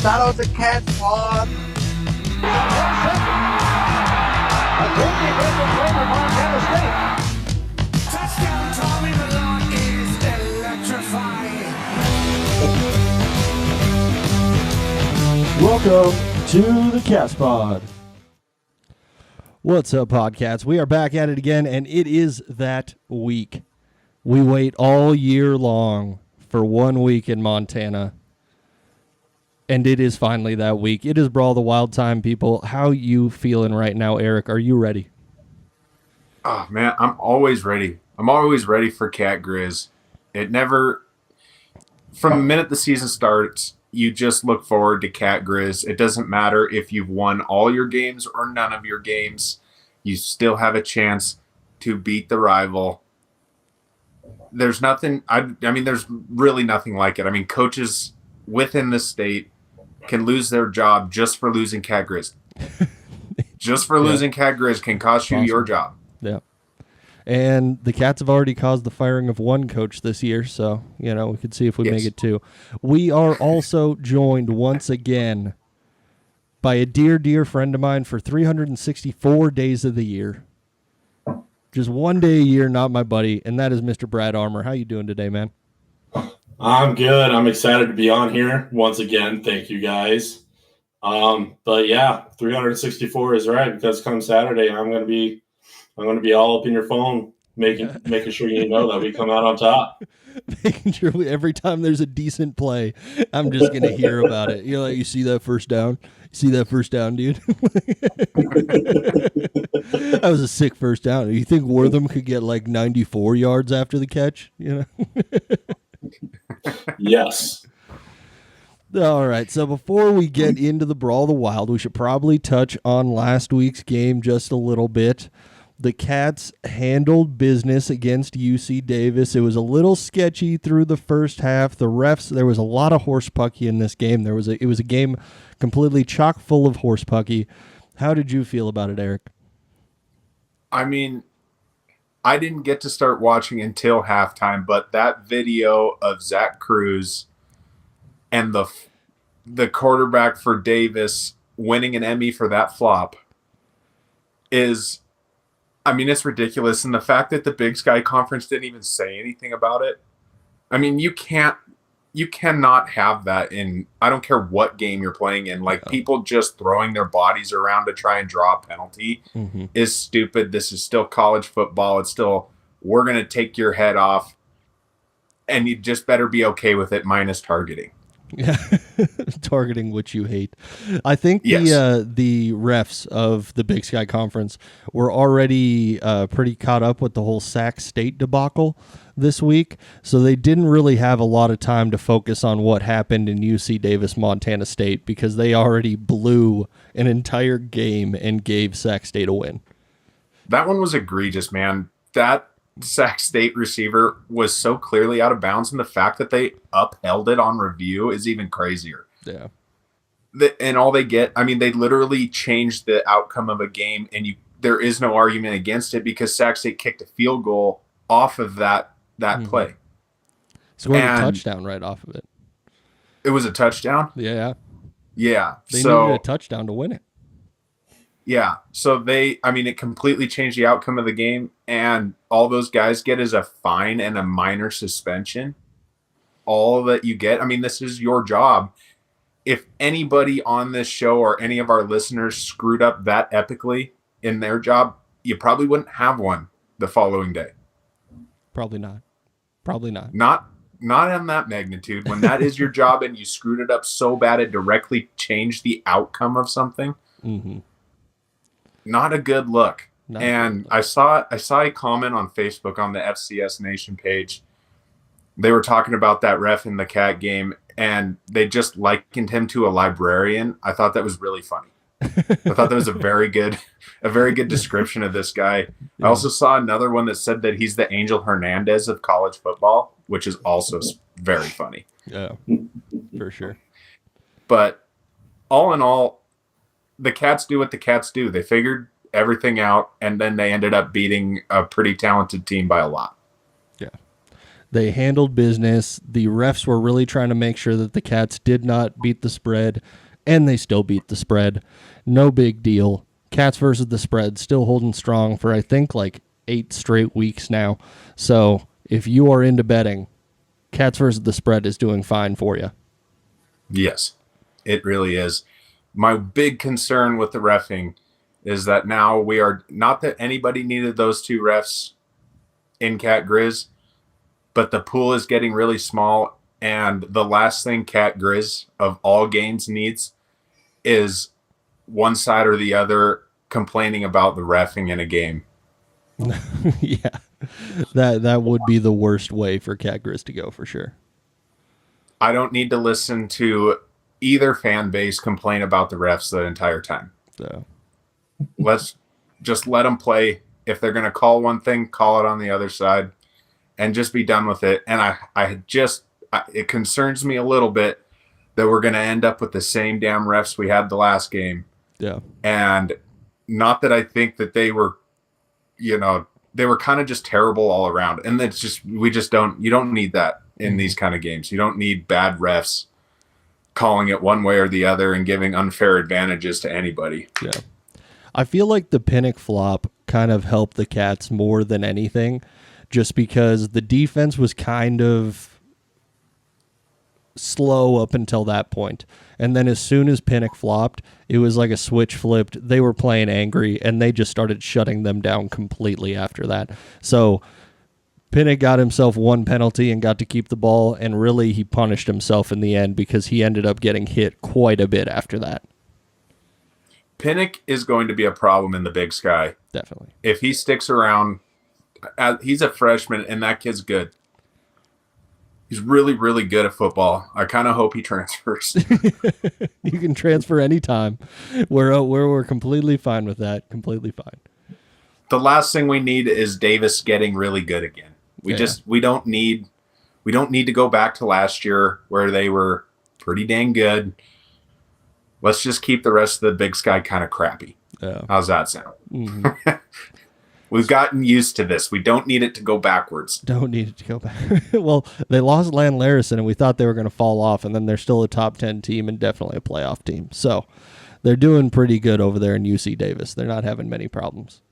That was a catch, Paul. A good defensive play for Montana State. Touchdown, Tommy Malone is electrifying. Welcome to the Cast Pod. What's up, Podcats? We are back at it again, and it is that week. We wait all year long for 1 week in Montana, and it is finally that week. It is Brawl the Wild Time, people. How you feeling right now, Eric? Are you ready? Oh, man, I'm always ready. I'm always ready for Cat Grizz. It never, from the minute the season starts, you just look forward to Cat Grizz. It doesn't matter if you've won all your games or none of your games. You still have a chance to beat the rival. There's nothing, I mean, there's really nothing like it. I mean, coaches within the state can lose their job just for losing Cat Grizz. Just for losing Cat Grizz can cost you your job. Yeah. And the Cats have already caused the firing of one coach this year, so, we could see if we make it two. We are also joined once again by a dear, dear friend of mine for 364 days of the year. Just 1 day a year, not my buddy, and that is Mr. Brad Armour. How you doing today, man? I'm good. I'm excited to be on here once again. Thank you, guys. But yeah, 364 is right, because come Saturday, I'm going to be all up in your phone, making sure you know that we come out on top. Making sure every time there's a decent play, I'm just going to hear about it. You're like, you see that first down? You see that first down, dude? That was a sick first down. You think Wortham could get like 94 yards after the catch? Yes. All right, so before we get into the Brawl the Wild, we should probably touch on last week's game just a little bit. The Cats handled business against UC Davis. It was a little sketchy through the first half. The refs, there was a lot of horse pucky in this game. It was a game completely chock full of horse pucky. How did you feel about it, Eric? I mean, I didn't get to start watching until halftime, but that video of Zach Cruz and the quarterback for Davis winning an Emmy for that flop is, I mean, it's ridiculous. And the fact that the Big Sky Conference didn't even say anything about it. I mean, you cannot have that in, I don't care what game you're playing in. Like, people just throwing their bodies around to try and draw a penalty is stupid. This is still college football. It's still, we're going to take your head off, and you just better be okay with it, minus targeting. Yeah, targeting which you hate. I think the refs of the Big Sky Conference were already pretty caught up with the whole Sac State debacle this week, so they didn't really have a lot of time to focus on what happened in UC Davis, Montana State, because they already blew an entire game and gave Sac State a win. That one was egregious, man. That Sac State receiver was so clearly out of bounds, and the fact that they upheld it on review is even crazier. Yeah. And all they get, I mean, they literally changed the outcome of a game, and there is no argument against it, because Sac State kicked a field goal off of that play. Scored a touchdown right off of it. It was a touchdown? Yeah. Yeah. They needed a touchdown to win it. Yeah, so it completely changed the outcome of the game, and all those guys get is a fine and a minor suspension. All that you get, I mean, this is your job. If anybody on this show or any of our listeners screwed up that epically in their job, you probably wouldn't have one the following day. Probably not. Not on that magnitude. When that is your job and you screwed it up so bad it directly changed the outcome of something. Mm-hmm. Not a good look. I saw a comment on Facebook on the FCS Nation page. They were talking about that ref in the Cat game, and they just likened him to a librarian. I thought that was really funny. I thought that was a very good description of this guy. I also saw another one that said that he's the Angel Hernandez of college football, which is also very funny. Yeah, for sure. But all in all, the Cats do what the Cats do. They figured everything out, and then they ended up beating a pretty talented team by a lot. Yeah. They handled business. The refs were really trying to make sure that the Cats did not beat the spread, and they still beat the spread. No big deal. Cats versus the spread still holding strong for, I think, like 8 straight weeks now. So if you are into betting, Cats versus the spread is doing fine for you. Yes, it really is. My big concern with the reffing is that now we are, not that anybody needed those 2 refs in Cat Grizz, but the pool is getting really small, and the last thing Cat Grizz of all games needs is one side or the other complaining about the reffing in a game. Yeah, that would be the worst way for Cat Grizz to go for sure. I don't need to listen to either fan base complain about the refs the entire time. So let's just let them play. If they're going to call one thing, call it on the other side and just be done with it. And it concerns me a little bit that we're going to end up with the same damn refs we had the last game. Yeah. And not that I think that they were, they were kind of just terrible all around. And that's just, you don't need that in these kind of games. You don't need bad refs calling it one way or the other and giving unfair advantages to anybody. Yeah. I feel like the Pinnock flop kind of helped the Cats more than anything, just because the defense was kind of slow up until that point. And then as soon as Pinnock flopped, it was like a switch flipped. They were playing angry, and they just started shutting them down completely after that. So Pinnock got himself 1 penalty and got to keep the ball, and really he punished himself in the end because he ended up getting hit quite a bit after that. Pinnock is going to be a problem in the Big Sky. Definitely. If he sticks around, he's a freshman, and that kid's good. He's really, really good at football. I kind of hope he transfers. You can transfer anytime. We're completely fine with that. Completely fine. The last thing we need is Davis getting really good again. We don't need to go back to last year where they were pretty dang good. Let's just keep the rest of the Big Sky kind of crappy. Yeah. How's that sound? Mm-hmm. We've gotten used to this. We don't need it to go backwards. Don't need it to go back. Well, they lost Lan Larison, and we thought they were going to fall off, and then they're still a top 10 team and definitely a playoff team. So they're doing pretty good over there in UC Davis. They're not having many problems.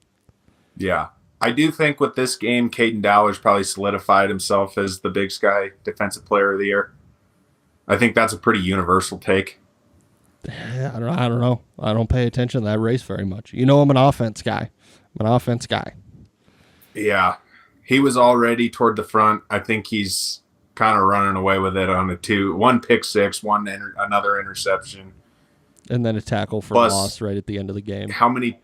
Yeah. I do think with this game, Caden Dowler's probably solidified himself as the Big Sky Defensive Player of the Year. I think that's a pretty universal take. I don't know. I don't pay attention to that race very much. I'm an offense guy. Yeah. He was already toward the front. I think he's kind of running away with it on one pick six, another interception. And then a tackle for loss right at the end of the game. How many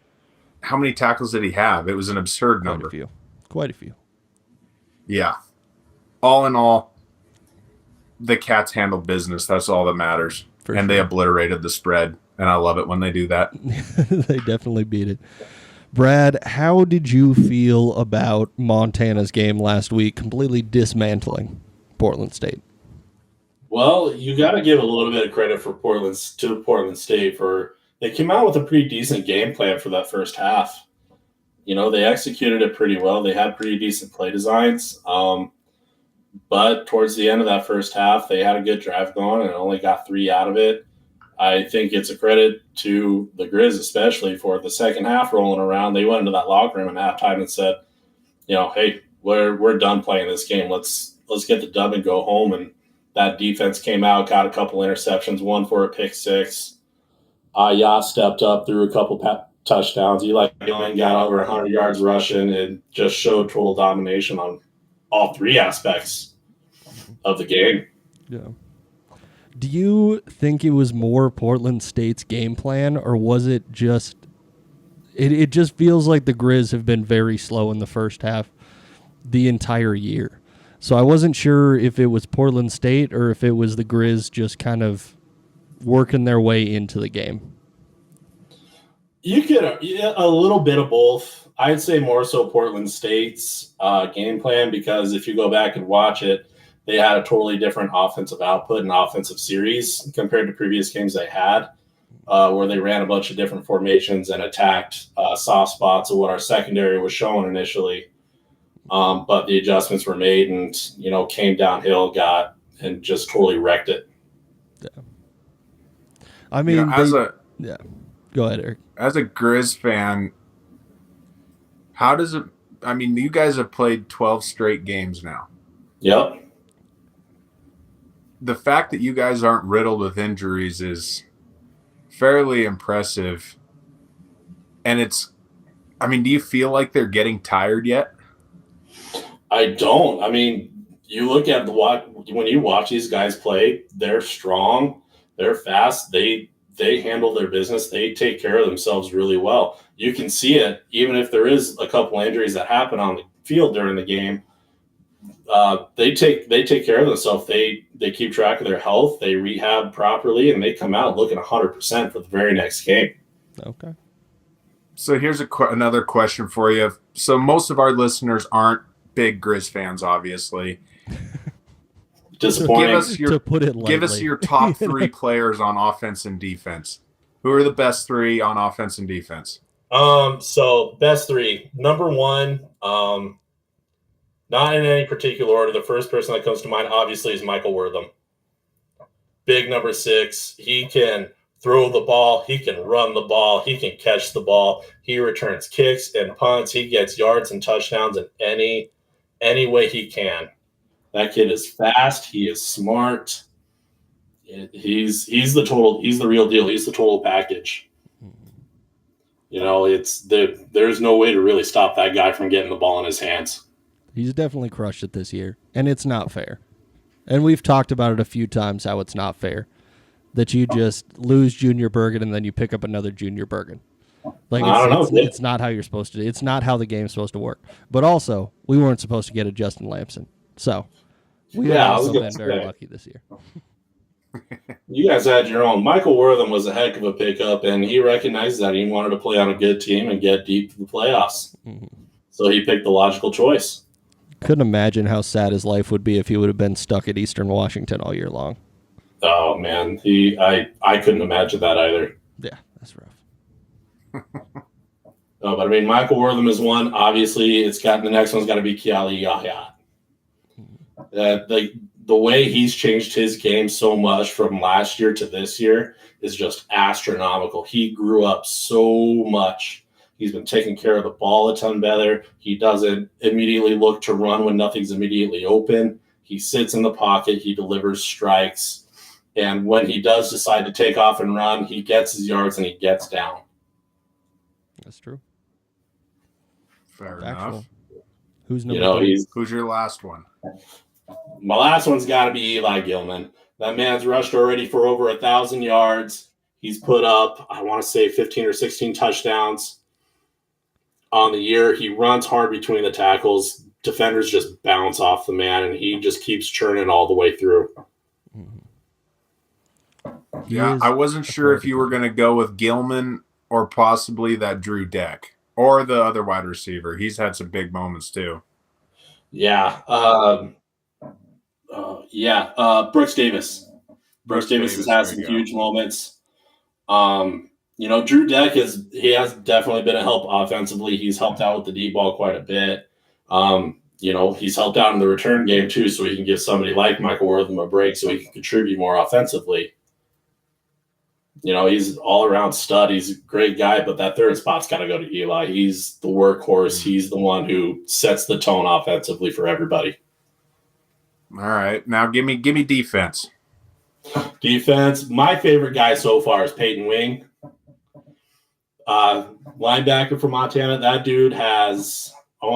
tackles did he have? It was an absurd number. Quite a few. Yeah. All in all, the Cats handled business. That's all that matters. They obliterated the spread, and I love it when they do that. They definitely beat it. Brad, how did you feel about Montana's game last week, completely dismantling Portland State? Well, you got to give a little bit of credit for Portland State for they came out with a pretty decent game plan for that first half. They executed it pretty well. They had pretty decent play designs. But towards the end of that first half, they had a good drive going and only got 3 out of it. I think it's a credit to the Grizz, especially for the second half rolling around. They went into that locker room at halftime and said, hey, we're done playing this game. Let's get the dub and go home. And that defense came out, got a couple interceptions, one for a pick six. Yacht stepped up, threw a couple touchdowns. Eli Gillen got over 100 yards rushing and just showed total domination on all 3 aspects of the game. Yeah. Do you think it was more Portland State's game plan, or was it just it just feels like the Grizz have been very slow in the first half the entire year. So I wasn't sure if it was Portland State or if it was the Grizz just kind of working their way into the game. You could a little bit of both. I'd say more so Portland State's game plan, because if you go back and watch it, they had a totally different offensive output and offensive series compared to previous games they had, where they ran a bunch of different formations and attacked soft spots of what our secondary was showing initially. But the adjustments were made and, came downhill, and just totally wrecked it. Yeah. I mean, yeah. Go ahead, Eric. As a Grizz fan, how does it? I mean, you guys have played 12 straight games now. Yep. The fact that you guys aren't riddled with injuries is fairly impressive. And do you feel like they're getting tired yet? I don't. I mean, you look at when you watch these guys play, they're strong, they're fast, they handle their business, they take care of themselves really well. You can see it, even if there is a couple injuries that happen on the field during the game. They take care of themselves. They keep track of their health. They rehab properly, and they come out looking 100% for the very next game. Okay. So here's another question for you. So most of our listeners aren't big Grizz fans, obviously. Disappointing. Give us your top 3 players on offense and defense. Who are the best 3 on offense and defense? So best 3. Number 1, not in any particular order. The first person that comes to mind, obviously, is Michael Wortham. Big number 6. He can throw the ball. He can run the ball. He can catch the ball. He returns kicks and punts. He gets yards and touchdowns in any way he can. That kid is fast. He is smart. He's the real deal. He's the total package. There's no way to really stop that guy from getting the ball in his hands. He's definitely crushed it this year, and it's not fair. And we've talked about it a few times, how it's not fair that you just lose Junior Bergen and then you pick up another Junior Bergen. Like it's not how you're supposed to. It's not how the game's supposed to work. But also, we weren't supposed to get a Justin Lamson, so we've also been very lucky this year. You guys had your own. Michael Wortham was a heck of a pickup, and he recognized that he wanted to play on a good team and get deep to the playoffs. Mm-hmm. So he picked the logical choice. Couldn't imagine how sad his life would be if he would have been stuck at Eastern Washington all year long. Oh man, I couldn't imagine that either. Yeah, that's rough. But I mean, Michael Wortham is one. Obviously, the next one's got to be Kiali Yahya. The way he's changed his game so much from last year to this year is just astronomical. He grew up so much. He's been taking care of the ball a ton better. He doesn't immediately look to run when nothing's immediately open. He sits in the pocket. He delivers strikes. And when he does decide to take off and run, he gets his yards and he gets down. That's true. Fair enough. Who's number 2? Who's your last one? My last one's got to be Eli Gilman. That man's rushed already for over 1,000 yards. He's put up, I want to say, 15 or 16 touchdowns on the year. He runs hard between the tackles. Defenders just bounce off the man, and he just keeps churning all the way through. Yeah, I wasn't sure if you were going to go with Gilman or possibly that Drew Deck or the other wide receiver. He's had some big moments too. Yeah. Brooks Davis. Brooks Davis has had some huge moments. Drew Deck has definitely been a help offensively. He's helped out with the deep ball quite a bit. He's helped out in the return game too, so he can give somebody like Michael Wortham a break so he can contribute more offensively. He's all around stud. He's a great guy, but that third spot's got to go to Eli. He's the workhorse. He's the one who sets the tone offensively for everybody. All right. Now give me defense. Defense. My favorite guy so far is Peyton Wing. Linebacker from Montana. That dude has 3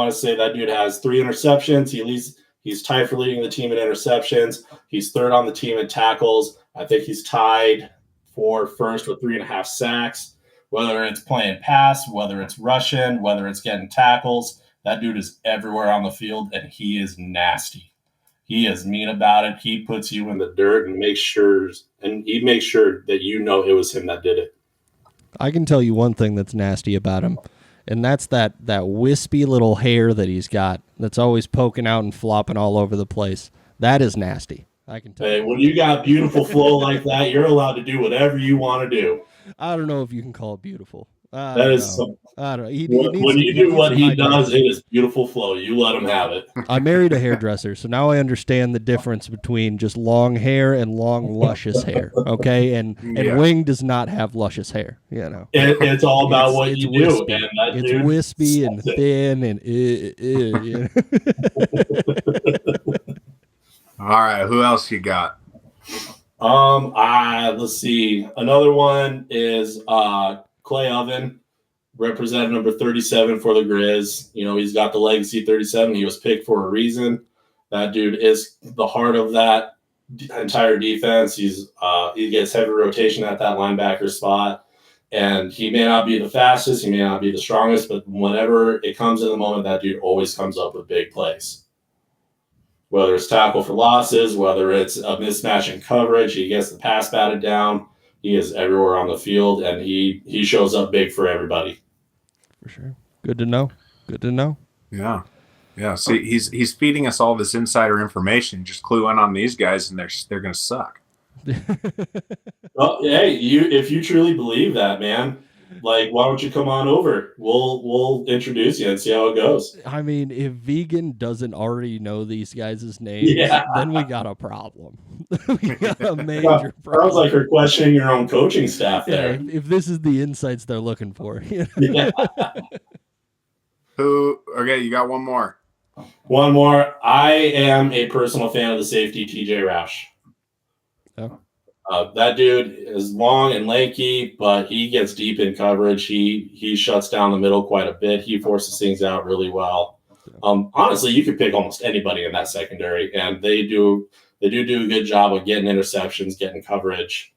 interceptions. He's tied for leading the team in interceptions. He's third on the team in tackles. I think he's tied for first with 3.5 sacks. Whether it's playing pass, whether it's rushing, whether it's getting tackles, that dude is everywhere on the field, and he is nasty. He is mean about it. He puts you in the dirt and makes sure that it was him that did it. I can tell you one thing that's nasty about him, and that's that wispy little hair that he's got that's always poking out and flopping all over the place. That is nasty. I can tell. Hey, when you got beautiful flow like that, you're allowed to do whatever you want to do. I don't know if you can call it beautiful. That is some, I don't know. when you do what he does, it is beautiful flow. You let him have it. I married a hairdresser, so now I understand the difference between just long hair and long, luscious hair. Okay, and Wing does not have luscious hair. You know, it's all about what you wispy. do, man. It's wispy and thin and. You know? All right, who else you got? Let's see. Another one is Clay Oven, representative number 37 for the Grizz. You know, he's got the legacy 37. He was picked for a reason. That dude is the heart of that entire defense. He gets heavy rotation at that linebacker spot, and he may not be the fastest, he may not be the strongest, but whenever it comes in the moment, that dude always comes up with big plays. Whether it's tackle for losses, whether it's a mismatch in coverage, he gets the pass batted down. He is everywhere on the field, and he shows up big for everybody. For sure. Good to know. Good to know. Yeah. See, he's feeding us all this insider information. Just clue in on these guys, and they're going to suck. Well, hey, if you truly believe that, man, like, why don't you come on over? We'll introduce you and see how it goes. I mean, if Vegan doesn't already know these guys' names, then we got a problem. We got a major problem. Sounds like you're questioning your own coaching staff there. Yeah, if this is the insights they're looking for. You know? Yeah. Okay, you got one more. One more. I am a personal fan of the safety, TJ Roush. Oh. That dude is long and lanky, but he gets deep in coverage. He shuts down the middle quite a bit. He forces things out really well. Honestly, you could pick almost anybody in that secondary, and they do a good job of getting interceptions, getting coverage.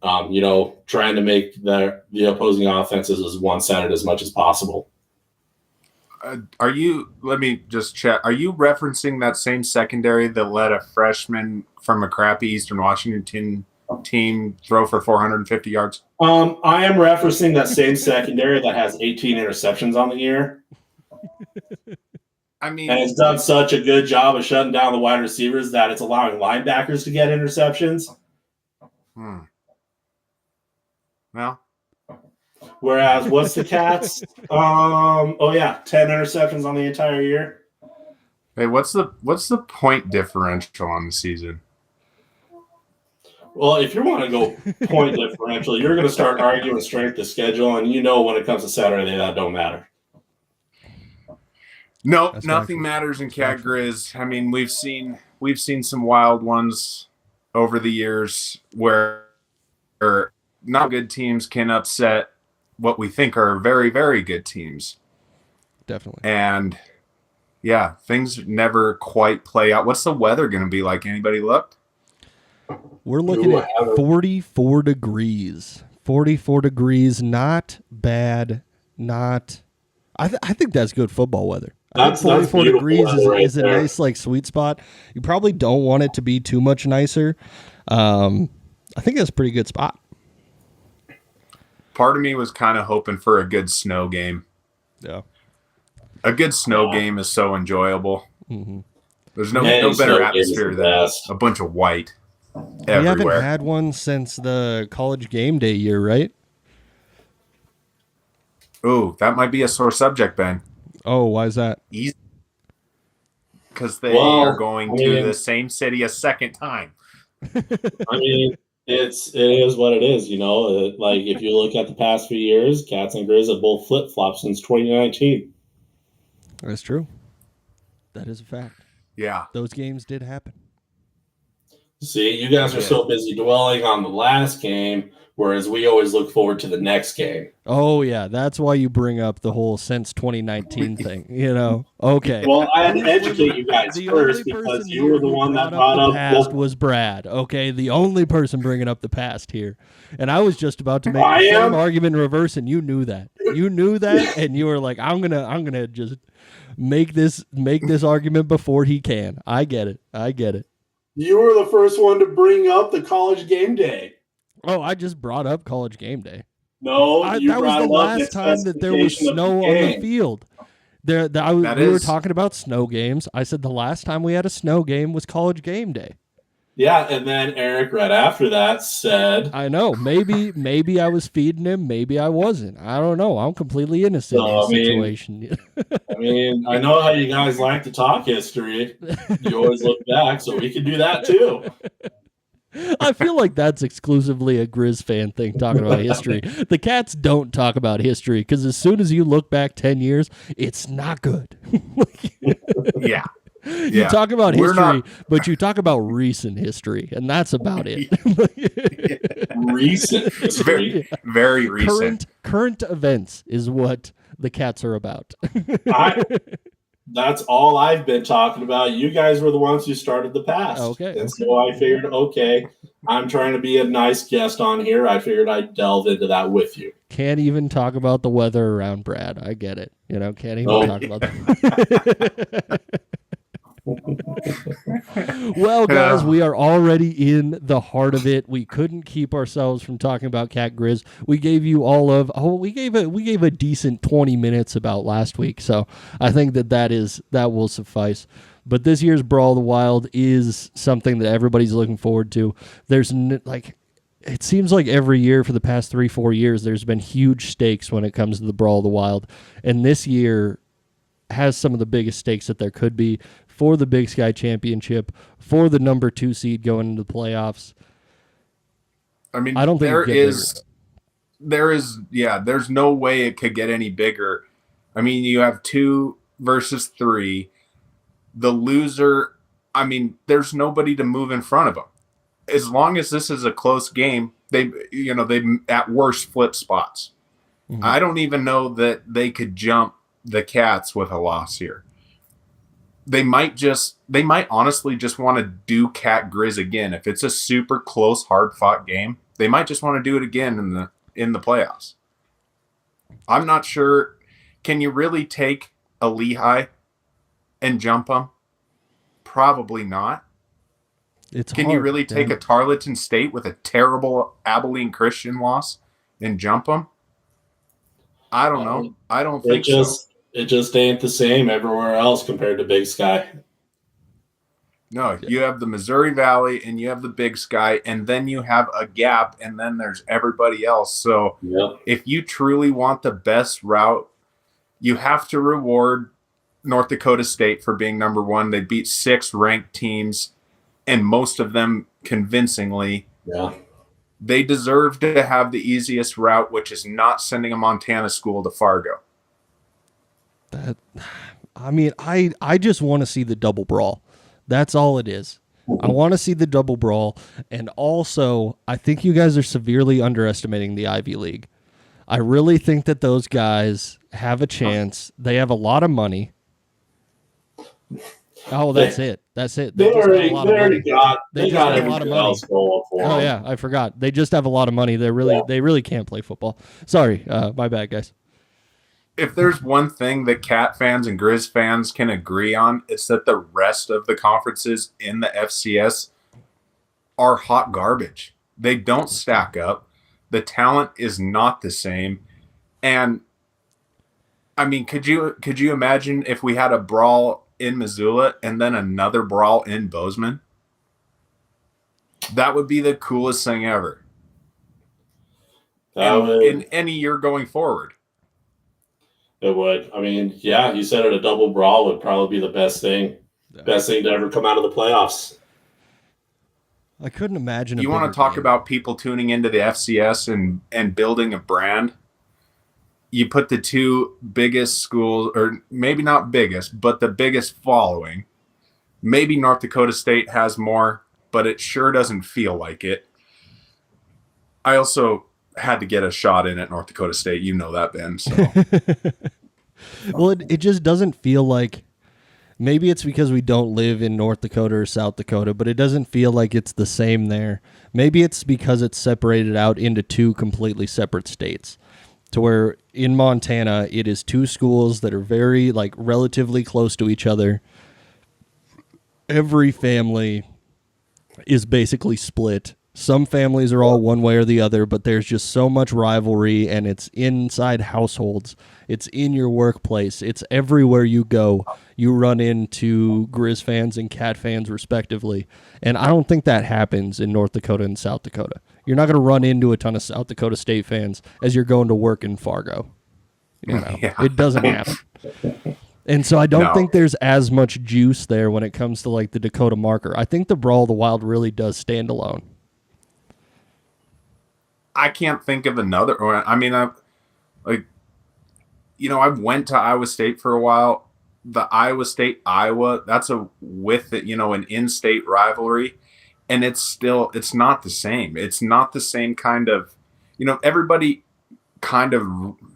Trying to make the opposing offenses as one-sided as much as possible. Let me just check. Are you referencing that same secondary that let a freshman from a crappy Eastern Washington team throw for 450 yards? I am referencing that same secondary that has 18 interceptions on the year. I mean, and it's done such a good job of shutting down the wide receivers that it's allowing linebackers to get interceptions. Well. Whereas, what's the Cats? 10 interceptions on the entire year. Hey, what's the point differential on the season? Well, if you want to go point differential, you're going to start arguing strength of schedule, and when it comes to Saturday, that don't matter. No, nothing matters in Cat Grizz. I mean, we've seen some wild ones over the years where not good teams can upset what we think are very, very good teams. Definitely. And yeah, things never quite play out. What's the weather going to be like? Anybody looked? We're looking at 44 degrees. 44 degrees, not bad. Not. I think that's good football weather. That's 44 degrees is a there. nice sweet spot. You probably don't want it to be too much nicer. I think that's a pretty good spot. Part of me was kind of hoping for a good snow game. Yeah. A good snow game is so enjoyable. Mm-hmm. There's no better atmosphere than a bunch of white everywhere. We haven't had one since the college game day year, right? Oh, that might be a sore subject, Ben. Oh, why is that? Easy. Because they are going to the same city a second time. I mean, it is what it is, Like, if you look at the past few years, Cats and Grizz have both flip-flopped since 2019. That's true. That is a fact. Yeah. Those games did happen. See, you guys are so busy dwelling on the last game, whereas we always look forward to the next game. Oh, yeah. That's why you bring up the whole since 2019 thing, Okay. Well, I had to educate you guys first because you were the one that brought up the past was Brad. Okay, the only person bringing up the past here. And I was just about to make the same argument in reverse, and you knew that. You knew that, and you were like, I'm gonna just make this argument before he can. I get it. You were the first one to bring up the college game day. Oh, I just brought up college game day. No, that was the last time that there was snow on the field. We were talking about snow games. I said the last time we had a snow game was college game day. Yeah, and then Eric right after that said, I know. Maybe I was feeding him. Maybe I wasn't. I don't know. I'm completely innocent in this situation. I know how you guys like to talk history. You always look back, so we can do that too. I feel like that's exclusively a Grizz fan thing, talking about history. The Cats don't talk about history because as soon as you look back 10 years, it's not good. Yeah. You talk about history, but you talk about recent history, and that's about it. Recent history. Very recent. Current events is what the Cats are about. That's all I've been talking about. You guys were the ones who started the past. So I figured, okay, I'm trying to be a nice guest on here. I figured I'd delve into that with you. Can't even talk about the weather around Brad. I get it. Can't even talk about that. Well, guys, we are already in the heart of it. We couldn't keep ourselves from talking about Cat Grizz. We gave you we gave a decent 20 minutes about last week, so I think that will suffice. But this year's Brawl of the Wild is something that everybody's looking forward to. There's it seems like every year for the past 3-4 years, there's been huge stakes when it comes to the Brawl of the Wild, and this year has some of the biggest stakes that there could be for the Big Sky Championship, for the number 2 seed going into the playoffs. I mean, I don't think there's no way it could get any bigger. I mean, you have 2 versus 3. The loser, I mean, there's nobody to move in front of them. As long as this is a close game, they at worst flip spots. Mm-hmm. I don't even know that they could jump the Cats with a loss here. They might honestly just want to do Cat Grizz again. If it's a super close, hard fought game, they might just want to do it again in the playoffs. I'm not sure. Can you really take a Lehigh and jump them? Probably not. Can you really take a Tarleton State with a terrible Abilene Christian loss and jump them? I don't know. I don't think so. It just ain't the same everywhere else compared to Big Sky. No, you have the Missouri Valley and you have the Big Sky, and then you have a gap, and then there's everybody else. So if you truly want the best route, you have to reward North Dakota State for being number 1. They beat 6 ranked teams, and most of them convincingly. Yeah. They deserve to have the easiest route, which is not sending a Montana school to Fargo. I just want to see the double brawl. That's all it is. I want to see the double brawl. And also, I think you guys are severely underestimating the Ivy League. I really think that those guys have a chance. They have a lot of money. Oh, that's it. They got a lot of money. Oh yeah, I forgot. They just have a lot of money. They really can't play football. Sorry, my bad, guys. If there's one thing that Cat fans and Grizz fans can agree on, it's that the rest of the conferences in the FCS are hot garbage. They don't stack up. The talent is not the same. And I mean, could you imagine if we had a brawl in Missoula and then another brawl in Bozeman? That would be the coolest thing ever. In any year going forward. It would. I mean, yeah, you said it, a double brawl would probably be the best thing. Yeah. Best thing to ever come out of the playoffs. I couldn't imagine. You want to talk about people tuning into the FCS and building a brand? You put the 2 biggest schools, or maybe not biggest, but the biggest following. Maybe North Dakota State has more, but it sure doesn't feel like it. I also had to get a shot in at North Dakota State. You know that, Ben. So. Well, it just doesn't feel like, maybe it's because we don't live in North Dakota or South Dakota, but it doesn't feel like it's the same there. Maybe it's because it's separated out into 2 completely separate states, to where in Montana, it is 2 schools that are very, relatively close to each other. Every family is basically split Some families are all one way or the other, but there's just so much rivalry, and it's inside households. It's in your workplace. It's everywhere you go. You run into Grizz fans and Cat fans, respectively. And I don't think that happens in North Dakota and South Dakota. You're not going to run into a ton of South Dakota State fans as you're going to work in Fargo. It doesn't happen. And so I don't think there's as much juice there when it comes to like the Dakota marker. I think the Brawl of the Wild really does stand alone. I can't think of another. I mean, I went to Iowa State for a while. The Iowa State Iowa, that's an in-state rivalry, and it's not the same. It's not the same kind of, everybody kind of,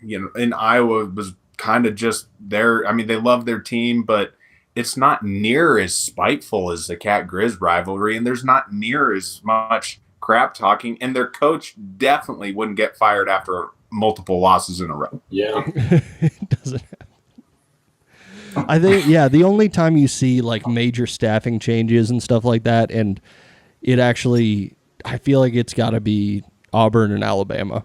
in Iowa was kind of just there. I mean, they love their team, but it's not near as spiteful as the Cat Grizz rivalry, and there's not near as much crap talking, and their coach definitely wouldn't get fired after multiple losses in a row. Yeah. It doesn't happen. I think, the only time you see like major staffing changes and stuff like that, and it actually, I feel like it's got to be Auburn and Alabama.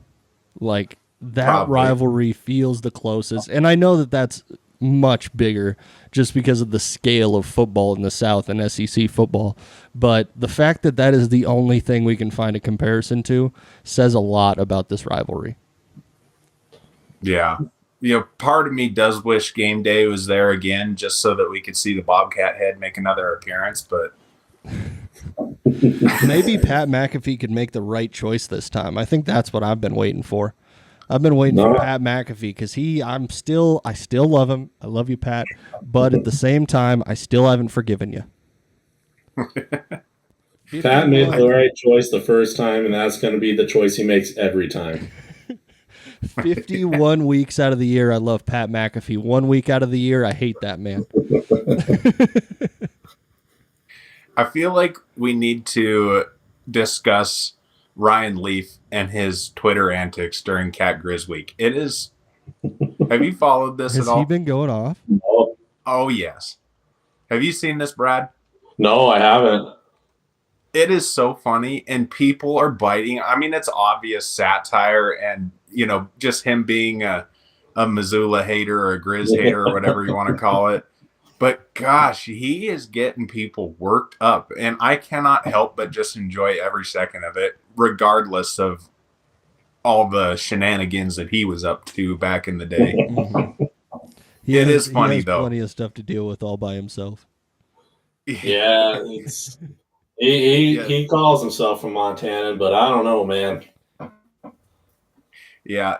Like that Probably. rivalry feels the closest, and I know that that's much bigger just because of the scale of football in the South and SEC football. But the fact that that is the only thing we can find a comparison to says a lot about this rivalry. Yeah. Part of me does wish game day was there again just so that we could see the Bobcat head make another appearance, but maybe Pat McAfee could make the right choice this time. I think that's what I've been waiting for. I've been waiting for Pat McAfee because I still love him. I love you, Pat. But at the same time, I still haven't forgiven you. Pat made the right choice the first time, and that's going to be the choice he makes every time. 51 weeks out of the year, I love Pat McAfee. 1 week out of the year, I hate that man. I feel like we need to discuss Ryan Leaf and his Twitter antics during Cat Grizz Week. It is. Have you followed this Has at all? he been going off? No, Oh, yes. Have you seen this, Brad? no, I haven't. It is so funny, and people are biting. I mean, it's obvious satire and, just him being a Missoula hater or a Grizz hater or whatever you want to call it. But gosh, he is getting people worked up, and I cannot help but just enjoy every second of it, regardless of all the shenanigans that he was up to back in the day. Mm-hmm. It is funny, he has though. Plenty of stuff to deal with all by himself. Yeah, he calls himself a Montanan, but I don't know, man. Yeah.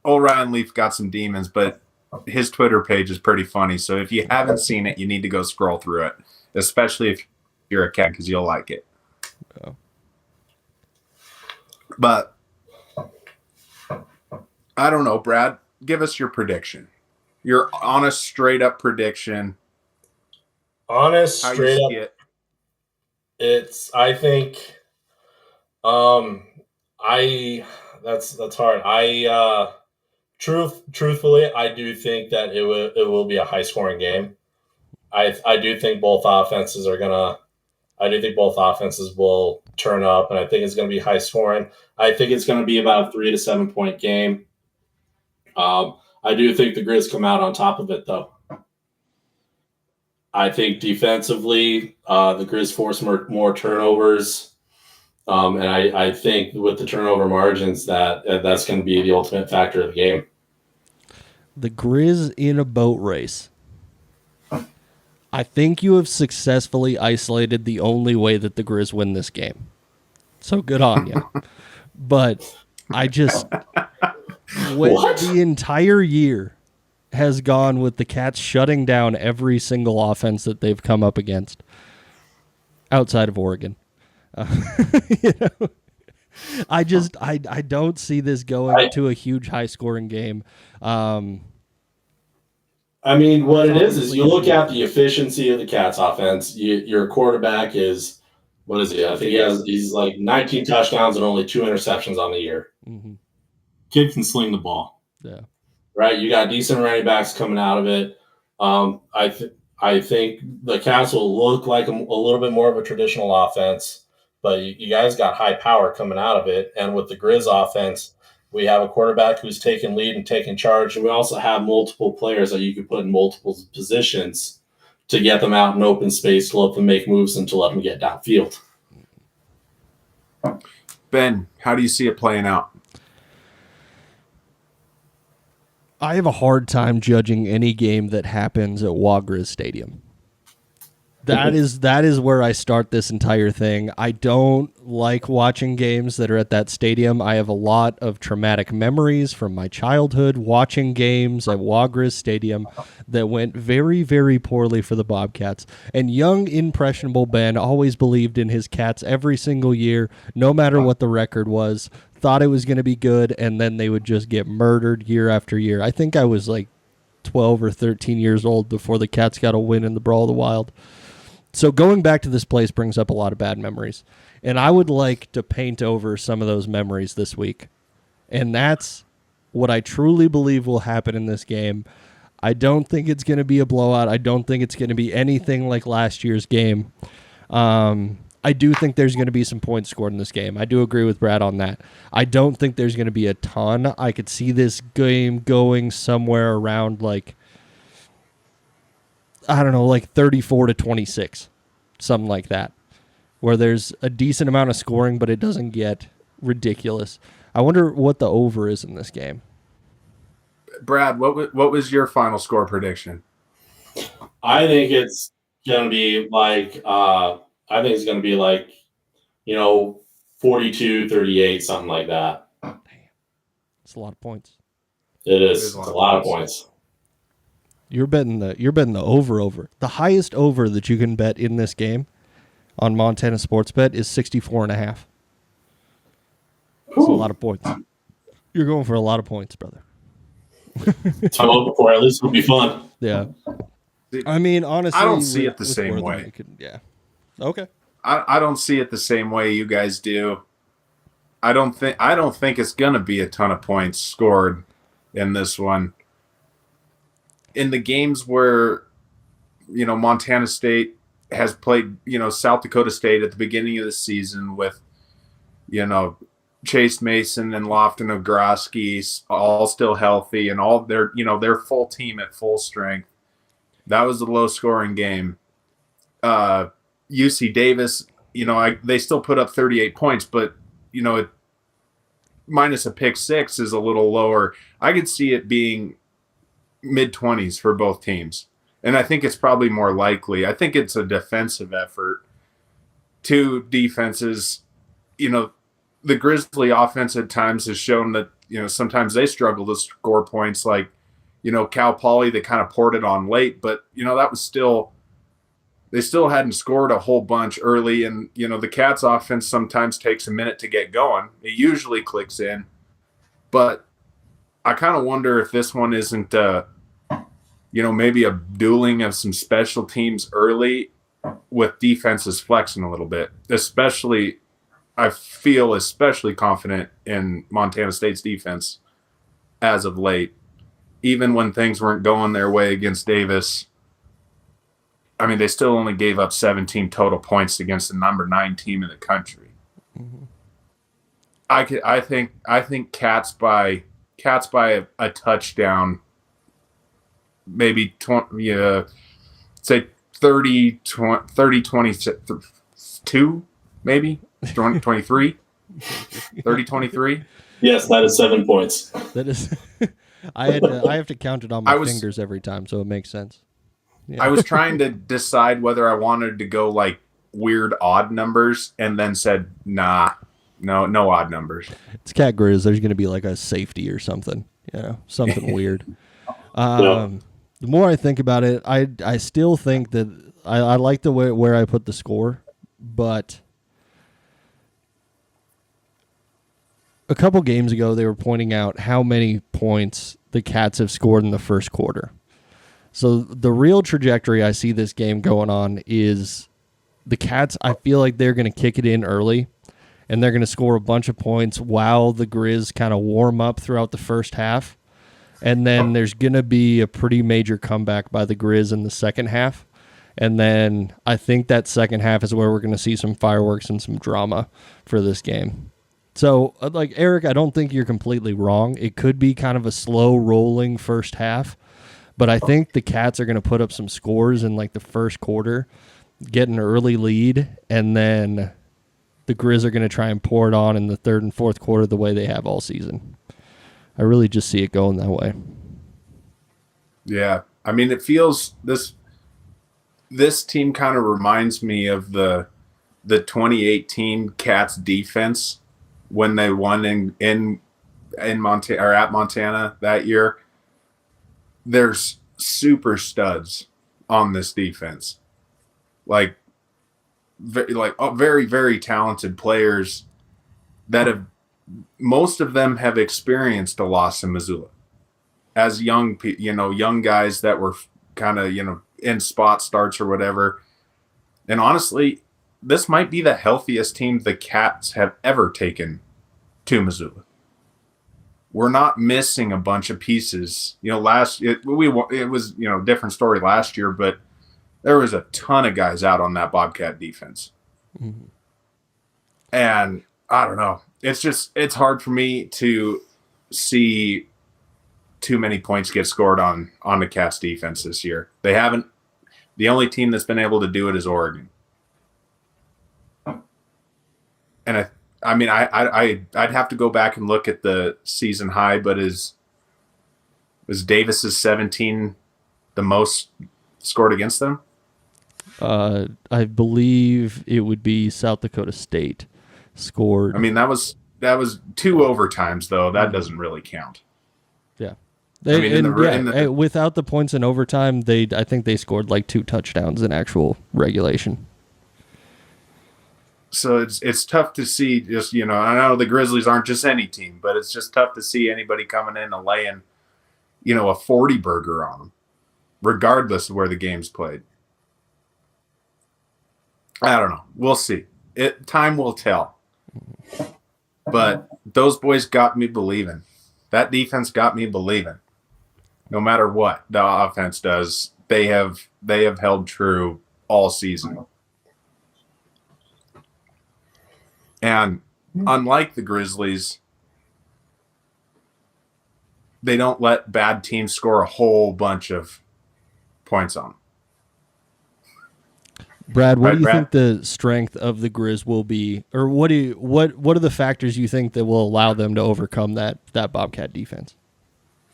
Old Ryan Leaf got some demons, but his Twitter page is pretty funny. So if you haven't seen it, you need to go scroll through it, especially if you're a cat, because you'll like it. Oh. But I don't know, Brad. Give us your prediction. Your honest, straight up prediction. Honest, How straight you up. see it. I think, that's hard. Truthfully, I do think that it will be a high scoring game. I do think both offenses will turn up, and I think it's going to be high scoring. I think it's going to be about a 3 to 7 point game. I do think the Grizz come out on top of it, though. I think defensively, the Grizz force more turnovers. And I think with the turnover margins, that's going to be the ultimate factor of the game. The Grizz in a boat race. I think you have successfully isolated the only way that the Grizz win this game. So good on you. But I just... When the entire year has gone with the Cats shutting down every single offense that they've come up against outside of Oregon. I don't see this going to a huge high-scoring game. I mean, what it is you look at the efficiency of the Cats offense. Your quarterback is, what is he? I think he's like 19 touchdowns and only 2 interceptions on the year. Mm-hmm. Kid can sling the ball. Yeah. Right. You got decent running backs coming out of it. I think the Cats will look like a little bit more of a traditional offense, but you guys got high power coming out of it. And with the Grizz offense, we have a quarterback who's taking lead and taking charge. And we also have multiple players that you can put in multiple positions to get them out in open space, to let them make moves, and to let them get downfield. Ben, how do you see it playing out? I have a hard time judging any game that happens at Wagriz Stadium. That is where I start this entire thing. I don't like watching games that are at that stadium. I have a lot of traumatic memories from my childhood watching games at Wagriz Stadium that went very, very poorly for the Bobcats. And young, impressionable Ben always believed in his Cats every single year, no matter what the record was, thought it was going to be good, and then they would just get murdered year after year. I think I was like 12 or 13 years old before the Cats got a win in the Brawl of the Wild. So going back to this place brings up a lot of bad memories. And I would like to paint over some of those memories this week. And that's what I truly believe will happen in this game. I don't think it's going to be a blowout. I don't think it's going to be anything like last year's game. I do think there's going to be some points scored in this game. I do agree with Brad on that. I don't think there's going to be a ton. I could see this game going somewhere around like 34-26, something like that, where there's a decent amount of scoring, but it doesn't get ridiculous. I wonder what the over is in this game. Brad, what was your final score prediction? I think it's going to be like 42-38, something like that. It's a lot of points. It is. It's a lot of points. You're betting the over. The highest over that you can bet in this game on Montana Sportsbet is 64.5. It's a lot of points. You're going for a lot of points, brother. I'm hoping for. At least it'll be fun. Yeah. I mean, honestly, I don't see it the same way. Yeah. Okay. I don't see it the same way you guys do. I don't think it's gonna be a ton of points scored in this one. In the games where, Montana State has played, South Dakota State at the beginning of the season with, Chase Mason and Lofton Ogroski all still healthy and all their full team at full strength. That was a low scoring game. UC Davis, they still put up 38 points, but, minus a pick six is a little lower. I could see it being mid-20s for both teams. And I think it's probably more likely. I think it's a defensive effort. Two defenses, the Grizzly offense at times has shown that, sometimes they struggle to score points like, Cal Poly, they kind of poured it on late, but, that was still, they still hadn't scored a whole bunch early. And, the Cats offense sometimes takes a minute to get going. It usually clicks in. But I kind of wonder if this one isn't, maybe a dueling of some special teams early with defenses flexing a little bit. I feel especially confident in Montana State's defense as of late. Even when things weren't going their way against Davis, I mean, they still only gave up 17 total points against the number 9 team in the country. Mm-hmm. I think Cats by a touchdown. Maybe 20, say 30, 22, maybe 23, 30, 23. Yes, that is 7 points. That is. I have to count it on my fingers every time, so it makes sense. Yeah. I was trying to decide whether I wanted to go like weird odd numbers, and then said, no odd numbers. It's Cat Grizz. There's going to be like a safety or something, something weird. The more I think about it, I still think that I like the way where I put the score, but a couple games ago they were pointing out how many points the Cats have scored in the first quarter. So the real trajectory I see this game going on is the Cats, I feel like they're going to kick it in early, and they're going to score a bunch of points while the Grizz kind of warm up throughout the first half. And then there's going to be a pretty major comeback by the Grizz in the second half. And then I think that second half is where we're going to see some fireworks and some drama for this game. So, like, Eric, I don't think you're completely wrong. It could be kind of a slow rolling first half, but I think the Cats are going to put up some scores in like the first quarter, get an early lead, and then the Grizz are going to try and pour it on in the third and fourth quarter the way they have all season. I really just see it going that way. Yeah. I mean, it feels this team kind of reminds me of the 2018 Cats defense when they won in Montana or at Montana that year. There's super studs on this defense, like very, very talented players that have, most of them have experienced a loss in Missoula as young guys that were kind of, in spot starts or whatever. And honestly, this might be the healthiest team the Cats have ever taken to Missoula. We're not missing a bunch of pieces. It was different story last year, but there was a ton of guys out on that Bobcat defense. Mm-hmm. And I don't know. It's hard for me to see too many points get scored on the Cats defense this year. They haven't. The only team that's been able to do it is Oregon. And I'd have to go back and look at the season high, but was Davis's 17 the most scored against them? I believe it would be South Dakota State scored. I mean, that was 2 overtimes though. That doesn't really count. Yeah. Without the points in overtime, I think they scored like 2 touchdowns in actual regulation. So it's tough to see. Just I know the Grizzlies aren't just any team, but it's just tough to see anybody coming in and laying, a 40 burger on them, regardless of where the game's played. I don't know. We'll see. Time will tell. But those boys got me believing. That defense got me believing. No matter what the offense does, they have held true all season. And unlike the Grizzlies, they don't let bad teams score a whole bunch of points on them. Brad, what do you think the strength of the Grizz will be, or what are the factors you think that will allow them to overcome that Bobcat defense?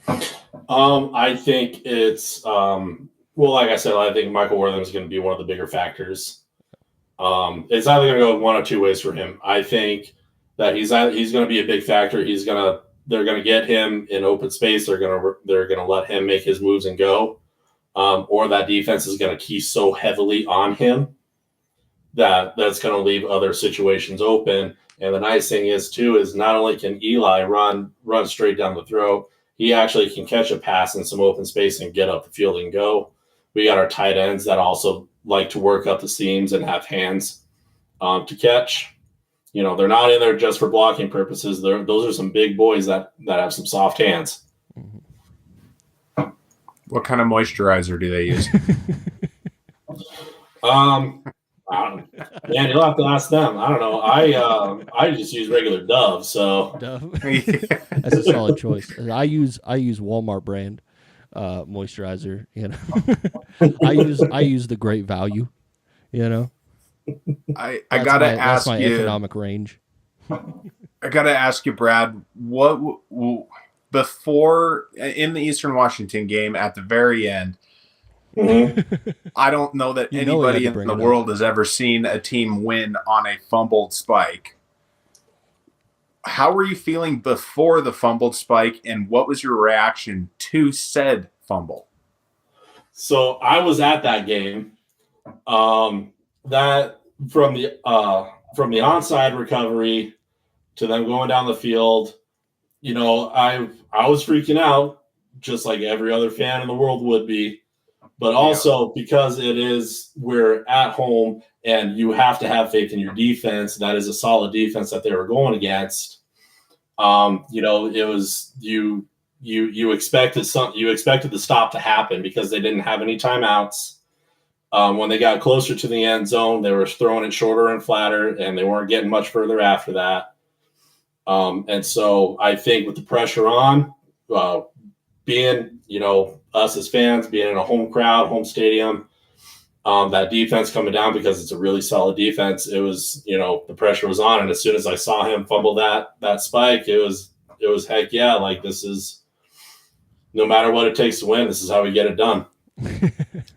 I think it's like I said, I think Michael Wortham is going to be one of the bigger factors. It's either going to go one or two ways for him. I think that he's going to be a big factor. They're going to get him in open space. They're going to let him make his moves and go. Or that defense is going to key so heavily on him that's going to leave other situations open. And the nice thing is not only can Eli run straight down the throat, he actually can catch a pass in some open space and get up the field and go. We got our tight ends that also like to work up the seams and have hands to catch. They're not in there just for blocking purposes. Those are some big boys that have some soft hands. What kind of moisturizer do they use? Man, you'll have to ask them. I don't know. I just use regular Dove. So Dove. That's a solid choice. I use Walmart brand moisturizer. I use the Great Value. I gotta ask you. That's my economic range. I gotta ask you, Brad. What before in the Eastern Washington game at the very end? I don't know that anybody in the world has ever seen a team win on a fumbled spike. How were you feeling before the fumbled spike, and what was your reaction to said fumble? So I was at that game. That from the onside recovery to them going down the field, I was freaking out just like every other fan in the world would be. But also because we're at home and you have to have faith in your defense. That is a solid defense that they were going against. It was you expected the stop to happen because they didn't have any timeouts. When they got closer to the end zone, they were throwing it shorter and flatter, and they weren't getting much further after that. And so I think with the pressure on, being, us as fans, being in a home crowd, home stadium, that defense coming down because it's a really solid defense, it was, the pressure was on. And as soon as I saw him fumble that spike, it was heck yeah, like this is, no matter what it takes to win, this is how we get it done.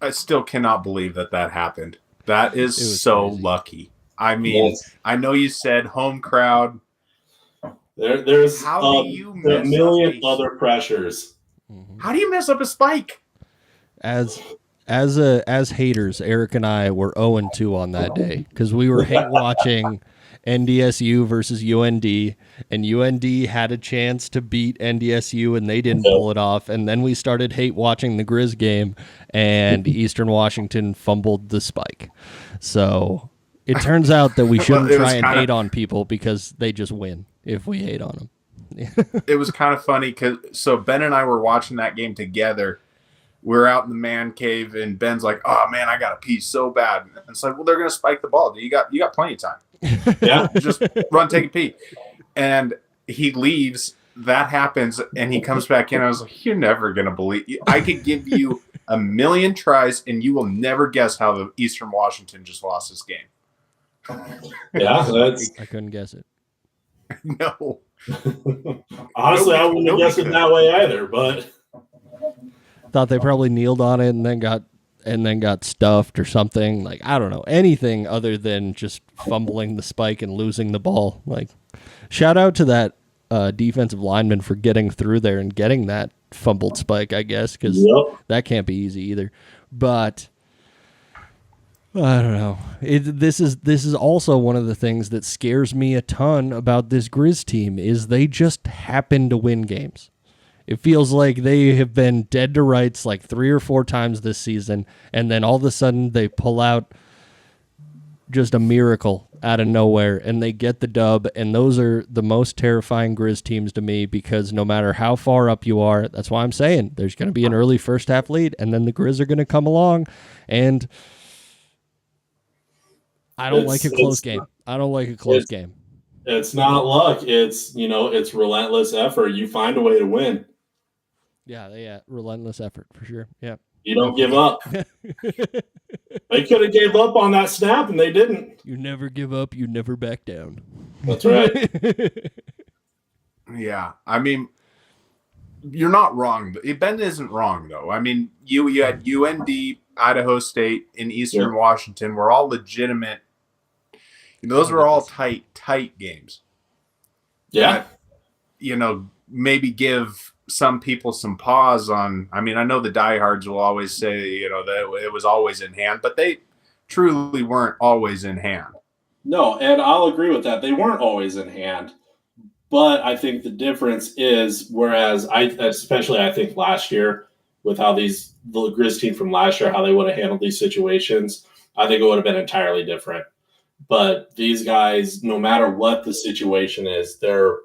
I still cannot believe that happened. That is so crazy. Lucky. I mean, yes. I know you said home crowd. There's a million other pressures. How do you mess up a spike? As haters, Eric and I were 0-2 on that day because we were hate watching NDSU versus UND, and UND had a chance to beat NDSU and they didn't pull it off. And then we started hate watching the Grizz game, and Eastern Washington fumbled the spike. So it turns out that we shouldn't try and hate on people because they just win if we hate on them. It was kind of funny so Ben and I were watching that game together. We're out in the man cave, and Ben's like, "Oh man, I gotta pee so bad." And it's like, "Well, they're gonna spike the ball. You got plenty of time. Yeah, just run, take a pee." And he leaves. That happens, and he comes back in. I was like, "You're never gonna believe. I could give you a million tries, and you will never guess how the Eastern Washington just lost this game." Yeah, I couldn't guess it. No. Honestly, I wouldn't have guessed it that way either, but thought they probably kneeled on it and then got stuffed or something. Like, I don't know, anything other than just fumbling the spike and losing the ball. Like, shout out to that defensive lineman for getting through there and getting that fumbled spike, I guess, because that can't be easy either. But I don't know. This is also one of the things that scares me a ton about this Grizz team is they just happen to win games. It feels like they have been dead to rights like 3 or 4 times this season, and then all of a sudden they pull out just a miracle out of nowhere, and they get the dub, and those are the most terrifying Grizz teams to me because no matter how far up you are, that's why I'm saying there's going to be an early first half lead, and then the Grizz are going to come along, and I don't like a close game. I don't like a close game. It's not luck. It's, it's relentless effort. You find a way to win. Yeah, relentless effort for sure. Yeah. You don't give up. They could have gave up on that snap, and they didn't. You never give up. You never back down. That's right. Yeah. I mean, you're not wrong. Ben isn't wrong, though. I mean, you had UND, Idaho State, and Eastern Washington were all legitimate. Those were all tight games. Yeah. But, maybe give some people some pause on. I mean, I know the diehards will always say, that it was always in hand, but they truly weren't always in hand. No, and I'll agree with that. They weren't always in hand. But I think the difference is, whereas I think last year, with how the Grizz team from last year, how they would have handled these situations, I think it would have been entirely different. But these guys, no matter what the situation is, they're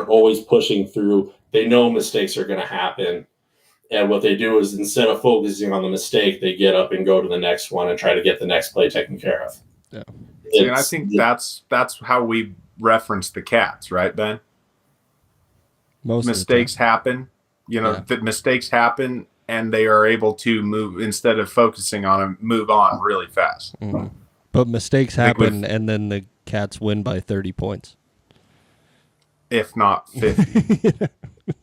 always pushing through. They know mistakes are going to happen. And what they do is, instead of focusing on the mistake, they get up and go to the next one and try to get the next play taken care of. Yeah. And I think that's how we reference the Cats, right, Ben? Most mistakes happen. That mistakes happen, and they are able to move, instead of focusing on them, move on really fast. Mm-hmm. But mistakes happen, and then the Cats win by 30 points. If not 50.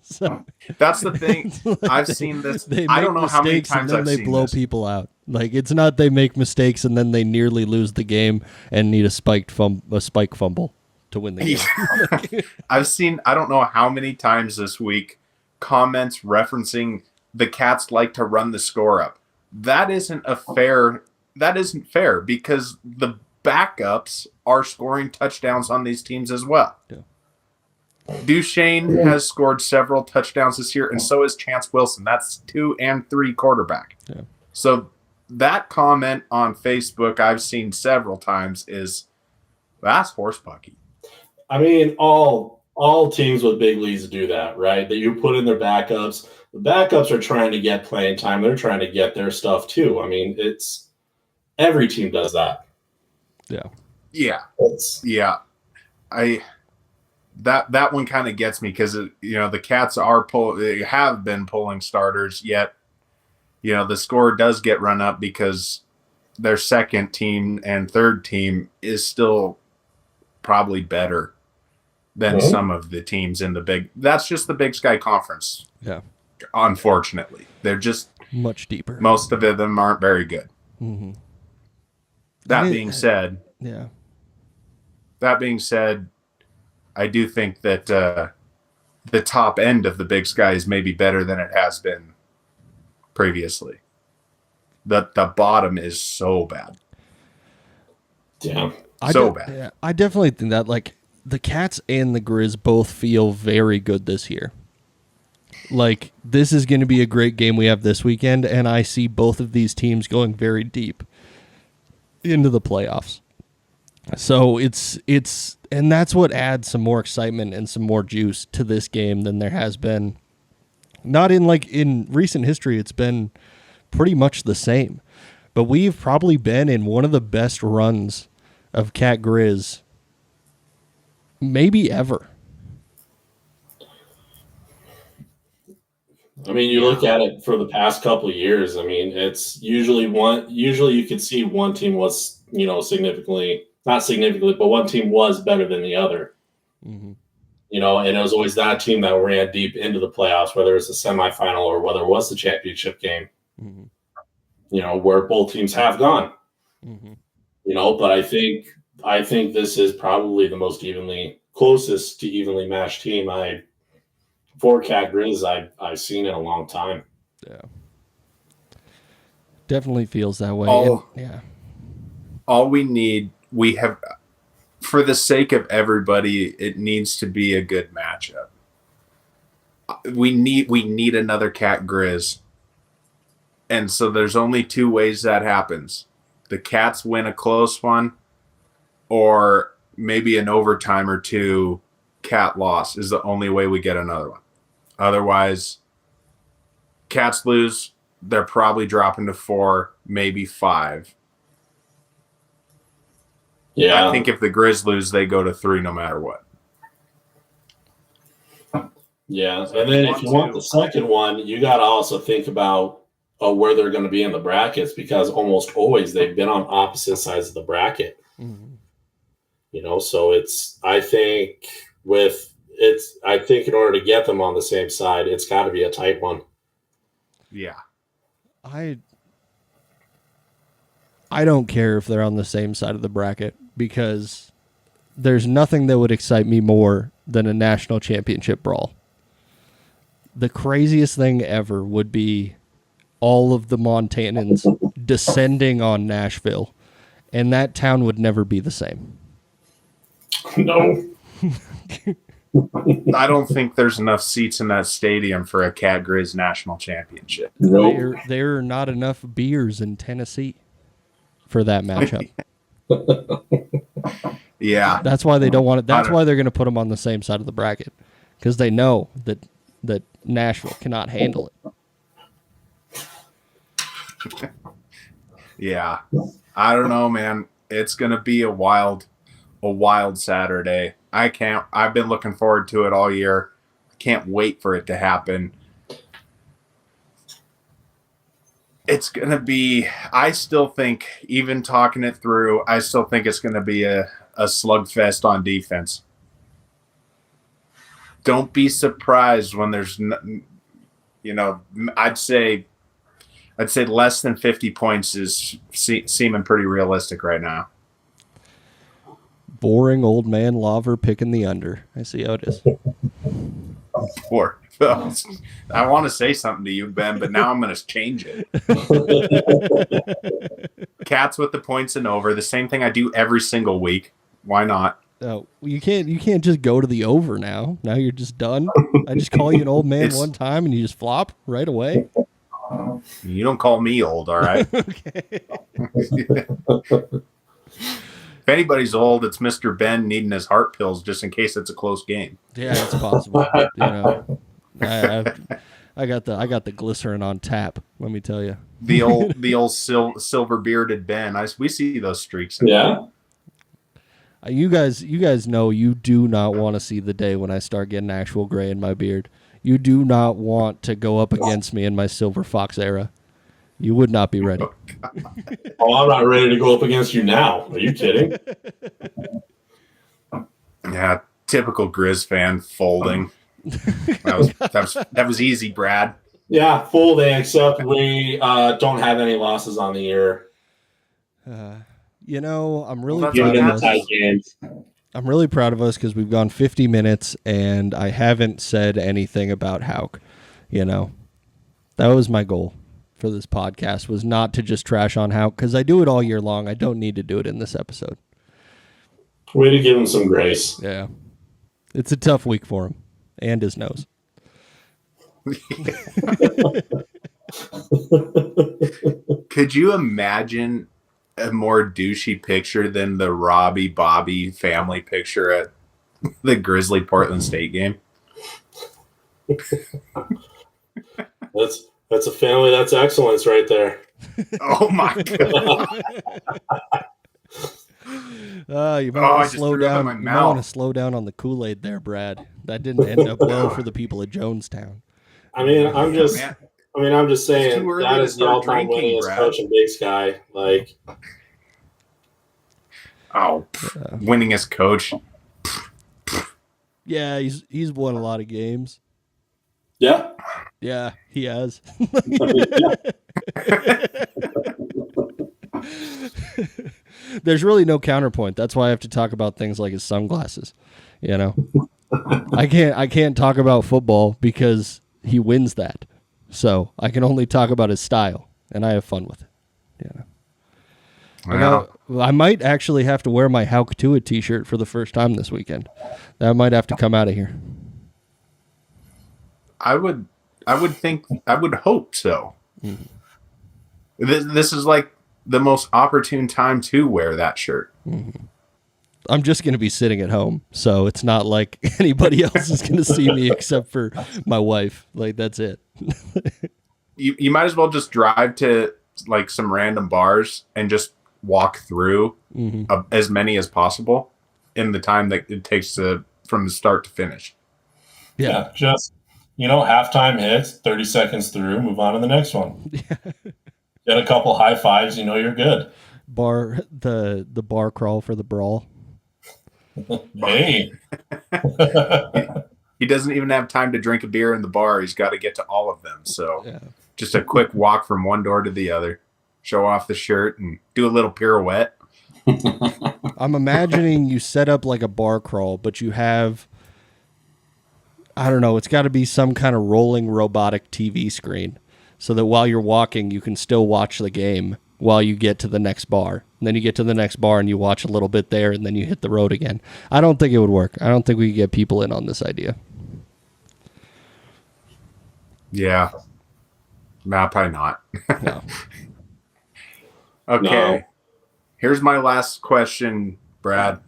So, that's the thing. I've seen this. I don't know how many times I've seen this. They blow people out. Like, it's not they make mistakes and then they nearly lose the game and need a spike fumble to win the game. I've seen, I don't know how many times this week, comments referencing the Cats like to run the score up. That isn't fair because the backups are scoring touchdowns on these teams as well. Yeah. Duchesne has scored several touchdowns this year, and so has Chance Wilson. That's 2 and 3 quarterback. Yeah. So that comment on Facebook I've seen several times is, that's horse pucky. I mean, all teams with big leads do that, right? That you put in their backups. The backups are trying to get playing time. They're trying to get their stuff too. I mean, Every team does that. Yeah. Yeah. It's, Yeah. That one kind of gets me because the Cats they have been pulling starters, yet the score does get run up because their second team and third team is still probably better than some of the teams in the big. That's just the Big Sky Conference. Yeah. Unfortunately, they're just much deeper. Most of them aren't very good. Mm-hmm. That being said, yeah. That being said, I do think that the top end of the Big Sky is maybe better than it has been previously. The bottom is so bad. Yeah. Bad. Yeah, I definitely think that the Cats and the Grizz both feel very good this year. Like, this is going to be a great game we have this weekend, and I see both of these teams going very deep into the playoffs. So it's and that's what adds some more excitement and some more juice to this game than there has been. Not in recent history, it's been pretty much the same. But we've probably been in one of the best runs of Cat Grizz maybe ever. I mean, you look at it for the past couple of years. I mean, it's usually you could see one team was, not significantly, but one team was better than the other. Mm-hmm. And it was always that team that ran deep into the playoffs, whether it's a semifinal or whether it was the championship game. Mm-hmm. Where both teams have gone. Mm-hmm. But I think this is probably the closest to evenly matched team for Cat Grizz I've seen in a long time. Yeah. Definitely feels that way. All we have, for the sake of everybody, it needs to be a good matchup. We need another Cat Grizz. And so there's only two ways that happens. The Cats win a close one, or maybe an overtime or two Cat loss is the only way we get another one. Otherwise, Cats lose, they're probably dropping to 4, maybe 5. Yeah. I think if the Grizz lose, they go to 3 no matter what. Yeah. And then if you want the second one, you got to also think about where they're going to be in the brackets, because almost always they've been on opposite sides of the bracket. Mm-hmm. So I think in order to get them on the same side, it's got to be a tight one. Yeah. I don't care if they're on the same side of the bracket, because there's nothing that would excite me more than a national championship brawl. The craziest thing ever would be all of the Montanans descending on Nashville, and that town would never be the same. No. I don't think there's enough seats in that stadium for a Cat Grizz national championship. Nope. There are not enough beers in Tennessee for that matchup. Yeah. That's why they don't want it. That's why they're going to put them on the same side of the bracket, because they know that Nashville cannot handle it. Yeah. I don't know, man. It's going to be a wild Saturday. I've been looking forward to it all year. I can't wait for it to happen. It's going to be, I still think, even talking it through, I still think it's going to be a slugfest on defense. Don't be surprised when there's, I'd say less than 50 points is seeming pretty realistic right now. Boring old man Laver picking the under. I see how it is. Poor. I want to say something to you, Ben, but now I'm going to change it. Cats with the points and over. The same thing I do every single week. Why not? Oh, you can't just go to the over now. Now you're just done. I just call you an old man one time and you just flop right away. You don't call me old, all right? Okay. If anybody's old, it's Mr. Ben needing his heart pills just in case it's a close game. Yeah, it's possible. I got the glycerin on tap. Let me tell you. The old silver bearded Ben. We see those streaks. Yeah. You guys know you do not want to see the day when I start getting actual gray in my beard. You do not want to go up against me in my silver fox era. You would not be ready. Oh, I'm not ready to go up against you now. Are you kidding? Yeah, typical Grizz fan folding. That was easy, Brad. Yeah, folding, except we don't have any losses on the year. You know, I'm really Well, Given proud in the of us. tight games. I'm really proud of us because we've gone 50 minutes and I haven't said anything about Hauk. You know, that was my goal for this podcast, was not to just trash on Hauk, because I do it all year long. I don't need to do it in this episode. Way to give him some grace. Yeah. It's a tough week for him and his nose. Could you imagine a more douchey picture than the Robbie Bobby family picture at the Grizzly Portland State game? That's a family. That's excellence right there. Oh my god! You might I want just to slow threw up in down. my You might want to mouth. slow down on the Kool-Aid there, Brad. That didn't end up well for the people of Jonestown. I mean, I'm just It's saying too early that to is the start all-time drinking, winningest Brad. coach in Big Sky. Like, Winningest coach. Yeah, he's won a lot of games. yeah. Yeah, he has. There's really no counterpoint. That's why I have to talk about things like his sunglasses. You know, I can't talk about football because he wins that. So I can only talk about his style, and I have fun with it. Yeah. I might actually have to wear my Hauk Tua t-shirt for the first time this weekend. That might have to come out of here. I would hope so. Mm-hmm. This is like the most opportune time to wear that shirt. Mm-hmm. I'm just going to be sitting at home, so it's not like anybody else is going to see me except for my wife. Like, that's it. You might as well just drive to like some random bars and just walk through as many as possible in the time that it takes from the start to finish. Yeah. Just, halftime hits, 30 seconds through, move on to the next one. Get a couple high fives, you're good. The bar crawl for the brawl. Hey. He doesn't even have time to drink a beer in the bar. He's got to get to all of them. So just a quick walk from one door to the other, show off the shirt and do a little pirouette. I'm imagining you set up like a bar crawl, but you have, I don't know, it's got to be some kind of rolling robotic TV screen so that while you're walking, you can still watch the game while you get to the next bar. And then you get to the next bar and you watch a little bit there and then you hit the road again. I don't think it would work. I don't think we could get people in on this idea. Yeah. Nah, probably not. No. Okay. No. Here's my last question, Brad.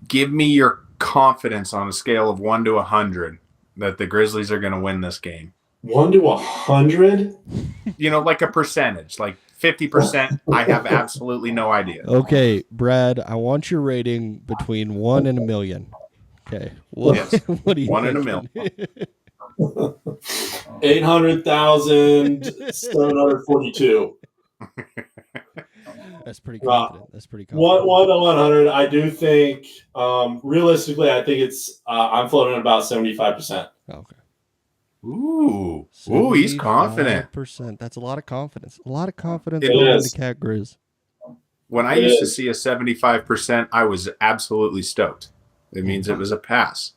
Give me your confidence on a scale of 1 to 100 that the Grizzlies are going to win this game. 1 to 100? Like a percentage, like 50%. I have absolutely no idea. Okay, Brad, I want your rating between 1 and a million. Okay. What, Yes. what do you 1 in a think? million. 800,742. That's pretty confident. That's pretty confident. 1 to 100. I do think, realistically, I think it's, I'm floating at about 75%. Okay. Ooh, he's confident. 75%. That's a lot of confidence. A lot of confidence It going is. into Cat Grizz. When I It used to is. see a 75%, I was absolutely stoked. It means it was a pass.